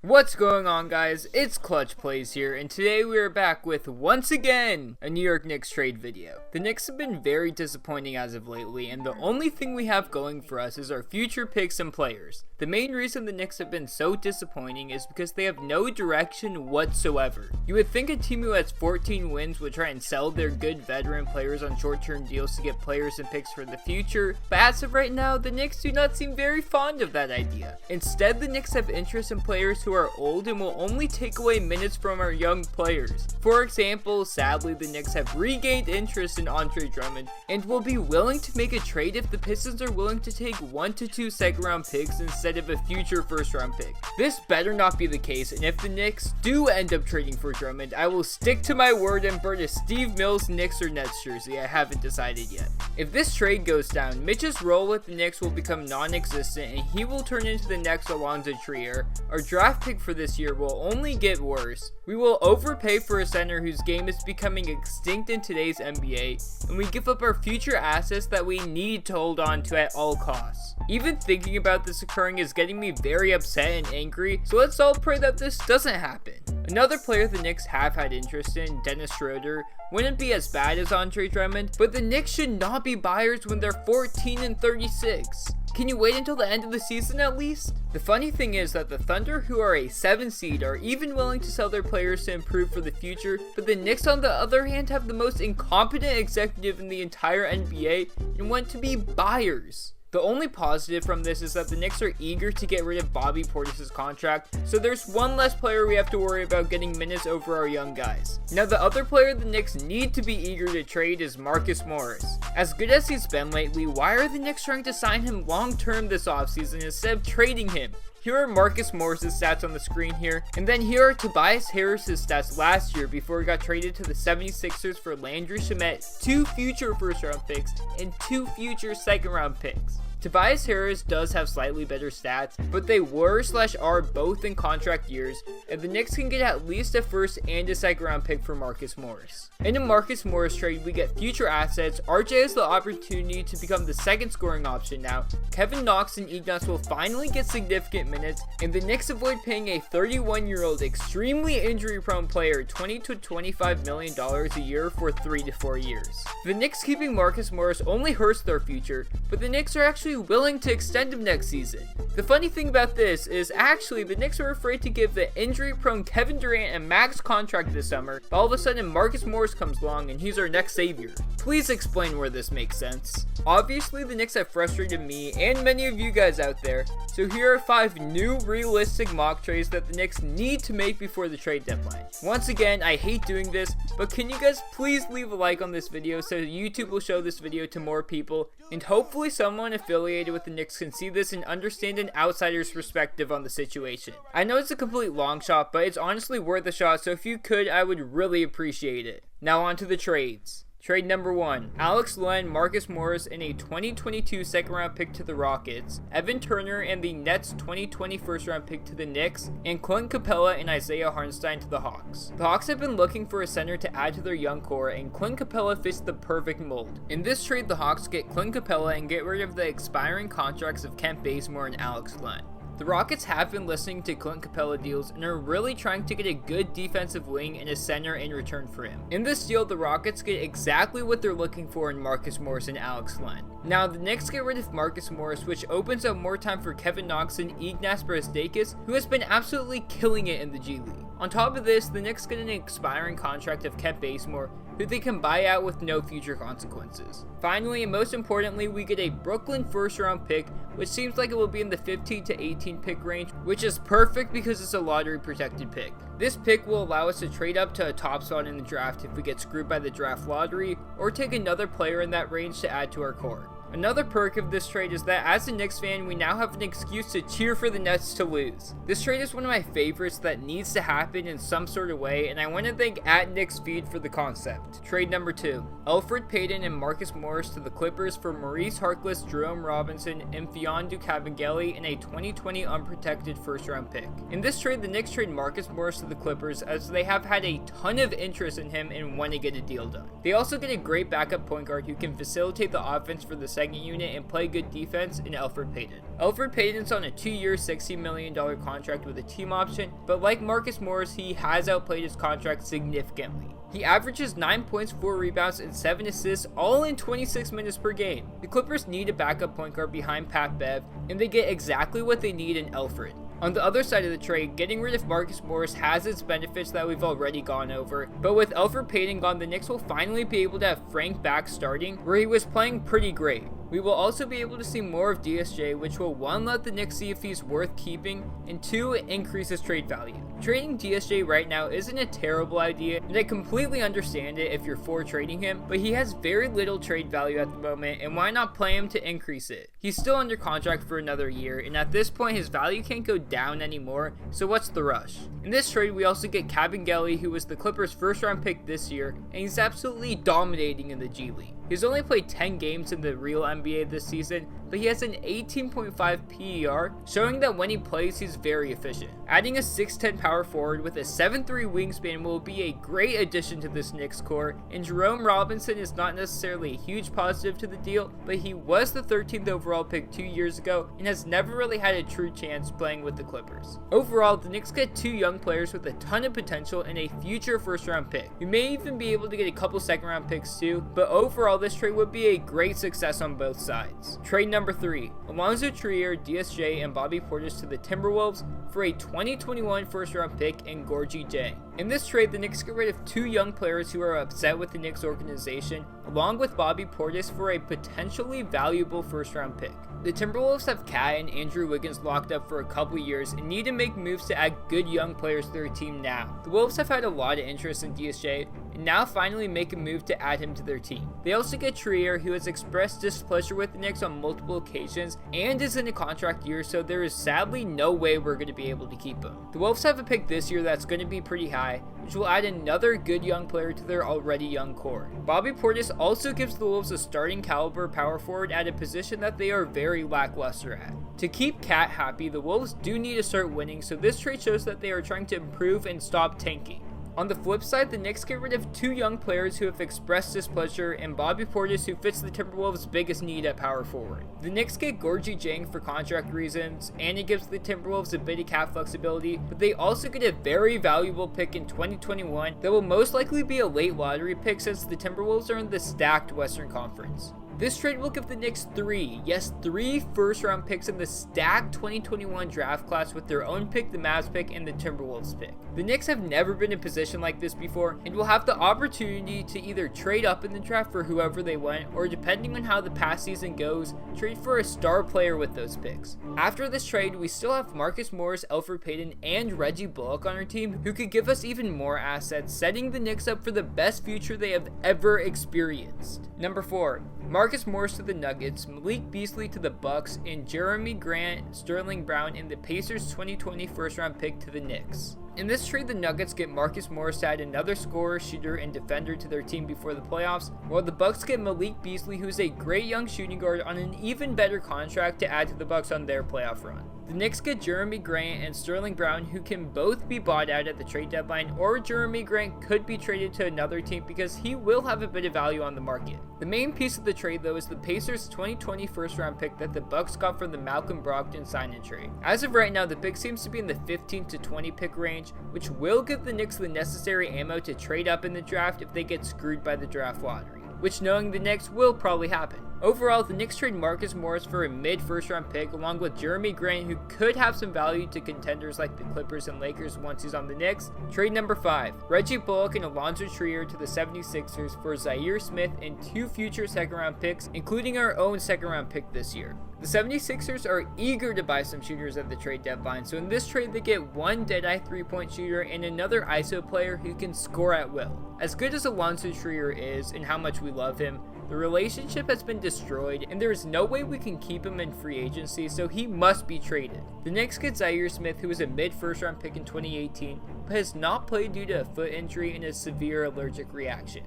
What's going on, guys? It's Clutch Plays here, and today we are back with, once again, a New York Knicks trade video. The Knicks have been very disappointing as of lately, and the only thing we have going for us is our future picks and players. The main reason the Knicks have been so disappointing is because they have no direction whatsoever. You would think a team who has 14 wins would try and sell their good veteran players on short-term deals to get players and picks for the future, but as of right now, the Knicks do not seem very fond of that idea. Instead, the Knicks have interest in players who are old and will only take away minutes from our young players. For example, sadly, the Knicks have regained interest in Andre Drummond and will be willing to make a trade if the Pistons are willing to take 1 to 2 second-round picks instead of a future first-round pick. This better not be the case, and if the Knicks do end up trading for Drummond, I will stick to my word and burn a Steve Mills Knicks or Nets jersey. I haven't decided yet. If this trade goes down, Mitch's role with the Knicks will become non-existent and he will turn into the next Alonzo Trier. Our draft pick for this year will only get worse. We will overpay for a center whose game is becoming extinct in today's NBA, and we give up our future assets that we need to hold on to at all costs. Even thinking about this occurring is getting me very upset and angry, so let's all pray that this doesn't happen. Another player the Knicks have had interest in, Dennis Schroeder, wouldn't be as bad as Andre Drummond, but the Knicks should not be buyers when they're 14 and 36. Can you wait until the end of the season at least? The funny thing is that the Thunder, who are a 7 seed, are even willing to sell their players to improve for the future, but the Knicks on the other hand have the most incompetent executive in the entire NBA and want to be buyers. The only positive from this is that the Knicks are eager to get rid of Bobby Portis' contract, so there's one less player we have to worry about getting minutes over our young guys. Now, the other player the Knicks need to be eager to trade is Marcus Morris. As good as he's been lately, why are the Knicks trying to sign him long-term this offseason instead of trading him? Here are Marcus Morris' stats on the screen here, and then here are Tobias Harris' stats last year before he got traded to the 76ers for Landry Shamet, 2 future first-round picks, and 2 future second-round picks. Tobias Harris does have slightly better stats, but they were/are both in contract years, and the Knicks can get at least a first and a second round pick for Marcus Morris. In a Marcus Morris trade, we get future assets. RJ has the opportunity to become the second scoring option now. Kevin Knox and Ignas will finally get significant minutes, and the Knicks avoid paying a 31-year-old extremely injury-prone player $20 to $25 million a year for 3 to 4 years. The Knicks keeping Marcus Morris only hurts their future, but the Knicks are actually willing to extend him next season. The funny thing about this is actually the Knicks are afraid to give the injury-prone Kevin Durant a max contract this summer, but all of a sudden Marcus Morris comes along and he's our next savior. Please explain where this makes sense. Obviously, the Knicks have frustrated me and many of you guys out there, so here are 5 new realistic mock trades that the Knicks need to make before the trade deadline. Once again, I hate doing this, but can you guys please leave a like on this video so YouTube will show this video to more people, and hopefully someone affiliated with the Knicks can see this and understand an outsider's perspective on the situation. I know it's a complete long shot, but it's honestly worth a shot, so if you could, I would really appreciate it. Now on to the trades. Trade number 1, Alex Len, Marcus Morris, and a 2022 second-round pick to the Rockets, Evan Turner and the Nets 2020 first-round pick to the Knicks, and Clint Capella and Isaiah Hartenstein to the Hawks. The Hawks have been looking for a center to add to their young core, and Clint Capella fits the perfect mold. In this trade, the Hawks get Clint Capella and get rid of the expiring contracts of Kent Bazemore and Alex Len. The Rockets have been listening to Clint Capella deals and are really trying to get a good defensive wing and a center in return for him. In this deal, the Rockets get exactly what they're looking for in Marcus Morris and Alex Len. Now, the Knicks get rid of Marcus Morris, which opens up more time for Kevin Knox and Ignas Brazdeikis, who has been absolutely killing it in the G League. On top of this, the Knicks get an expiring contract of Kent Bazemore, who they can buy out with no future consequences. Finally, and most importantly, we get a Brooklyn first-round pick, which seems like it will be in the 15 to 18 pick range, which is perfect because it's a lottery-protected pick. This pick will allow us to trade up to a top spot in the draft if we get screwed by the draft lottery, or take another player in that range to add to our core. Another perk of this trade is that as a Knicks fan, we now have an excuse to cheer for the Nets to lose. This trade is one of my favorites that needs to happen in some sort of way, and I want to thank @KnicksFeed for the concept. Trade number 2, Elfrid Payton and Marcus Morris to the Clippers for Maurice Harkless, Jerome Robinson, and Mfiondu Kabengele in a 2020 unprotected first-round pick. In this trade, the Knicks trade Marcus Morris to the Clippers as they have had a ton of interest in him and want to get a deal done. They also get a great backup point guard who can facilitate the offense for the second unit and play good defense in Elfrid Payton. Elfrid Payton's on a 2-year, $60 million contract with a team option, but like Marcus Morris, he has outplayed his contract significantly. He averages 9 points, 4 rebounds, and 7 assists, all in 26 minutes per game. The Clippers need a backup point guard behind Pat Bev, and they get exactly what they need in Elfrid. On the other side of the trade, getting rid of Marcus Morris has its benefits that we've already gone over, but with Elfrid Payton gone, the Knicks will finally be able to have Frank back starting, where he was playing pretty great. We will also be able to see more of DSJ, which will 1, let the Knicks see if he's worth keeping, and 2, increase his trade value. Trading DSJ right now isn't a terrible idea, and I completely understand it if you're for trading him, but he has very little trade value at the moment, and why not play him to increase it? He's still under contract for another year, and at this point his value can't go down anymore, so what's the rush? In this trade, we also get Kabengele, who was the Clippers' first round pick this year, and he's absolutely dominating in the G League. He's only played 10 games in the real NBA this season, but he has an 18.5 PER, showing that when he plays, he's very efficient. Adding a 6'10 power forward with a 7'3 wingspan will be a great addition to this Knicks core, and Jerome Robinson is not necessarily a huge positive to the deal, but he was the 13th overall pick 2 years ago and has never really had a true chance playing with the Clippers. Overall, the Knicks get 2 young players with a ton of potential and a future first round pick. We may even be able to get a couple second round picks too, but overall this trade would be a great success on both sides. Trade number 3, Alonzo Trier, DSJ, and Bobby Portis to the Timberwolves for a 2021 first round pick and Gorgie Jang. In this trade, the Knicks get rid of 2 young players who are upset with the Knicks organization, along with Bobby Portis for a potentially valuable first round pick. The Timberwolves have Cat and Andrew Wiggins locked up for a couple years and need to make moves to add good young players to their team now. The Wolves have had a lot of interest in DSJ and now finally make a move to add him to their team. They also get Trier, who has expressed displeasure with the Knicks on multiple occasions and is in a contract year, so there is sadly no way we're going to be able to keep him. The Wolves have a pick this year that's going to be pretty high, which will add another good young player to their already young core. Bobby Portis also gives the Wolves a starting caliber power forward at a position that they are very lackluster at. To keep Cat happy, the Wolves do need to start winning, so this trade shows that they are trying to improve and stop tanking. On the flip side, the Knicks get rid of 2 young players who have expressed displeasure and Bobby Portis, who fits the Timberwolves' biggest need at power forward. The Knicks get Gorgie Jang for contract reasons, and it gives the Timberwolves a bit of cap flexibility, but they also get a very valuable pick in 2021 that will most likely be a late lottery pick since the Timberwolves are in the stacked Western Conference. This trade will give the Knicks 3 first round picks in the stacked 2021 draft class with their own pick, the Mavs pick, and the Timberwolves pick. The Knicks have never been in a position like this before and will have the opportunity to either trade up in the draft for whoever they want, or depending on how the past season goes, trade for a star player with those picks. After this trade, we still have Marcus Morris, Elfrid Payton, and Reggie Bullock on our team who could give us even more assets, setting the Knicks up for the best future they have ever experienced. Number 4. Marcus Morris to the Nuggets, Malik Beasley to the Bucks, and Jeremy Grant, Sterling Brown, and the Pacers' 2020 first round pick to the Knicks. In this trade, the Nuggets get Marcus Morris to add another scorer, shooter, and defender to their team before the playoffs, while the Bucks get Malik Beasley, who's a great young shooting guard on an even better contract to add to the Bucks on their playoff run. The Knicks get Jeremy Grant and Sterling Brown, who can both be bought out at the trade deadline, or Jeremy Grant could be traded to another team because he will have a bit of value on the market. The main piece of the trade, though, is the Pacers' 2020 first round pick that the Bucks got from the Malcolm Brogdon sign-in trade. As of right now, the pick seems to be in the 15 to 20 pick range, which will give the Knicks the necessary ammo to trade up in the draft if they get screwed by the draft lottery, which, knowing the Knicks, will probably happen. Overall, the Knicks trade Marcus Morris for a mid-first round pick along with Jeremy Grant, who could have some value to contenders like the Clippers and Lakers once he's on the Knicks. Trade number 5, Reggie Bullock and Alonzo Trier to the 76ers for Zaire Smith and 2 future second round picks, including our own second round pick this year. The 76ers are eager to buy some shooters at the trade deadline, so in this trade they get 1 dead-eye 3-point shooter and another ISO player who can score at will. As good as Alonzo Trier is and how much we love him, the relationship has been destroyed and there is no way we can keep him in free agency, so he must be traded. The Knicks get Zaire Smith, who was a mid-first round pick in 2018, but has not played due to a foot injury and a severe allergic reaction.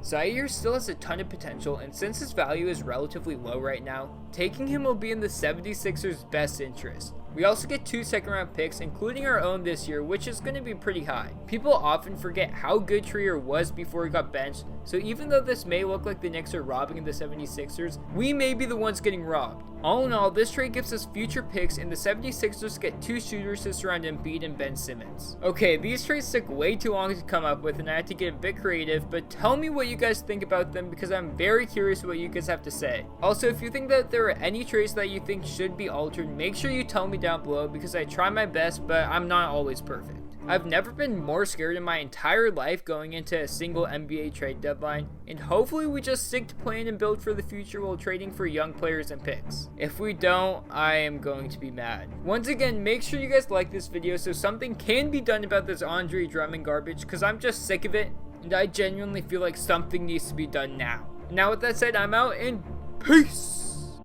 Zaire still has a ton of potential, and since his value is relatively low right now, taking him will be in the 76ers' best interest. We also get 2 second round picks, including our own this year, which is going to be pretty high. People often forget how good Trier was before he got benched, so even though this may look like the Knicks are robbing the 76ers, we may be the ones getting robbed. All in all, this trade gives us future picks, and the 76ers get 2 shooters to surround Embiid and Ben Simmons. Okay, these trades took way too long to come up with, and I had to get a bit creative, but tell me what you guys think about them because I'm very curious what you guys have to say. Also, if you think that there are any trades that you think should be altered, make sure you tell me down below because I try my best, but I'm not always perfect. I've never been more scared in my entire life going into a single NBA trade deadline, and hopefully we just stick to plan and build for the future while trading for young players and picks. If we don't, I am going to be mad. Once again, make sure you guys like this video so something can be done about this Andre Drummond garbage because I'm just sick of it, and I genuinely feel like something needs to be done now. Now with that said, I'm out and peace!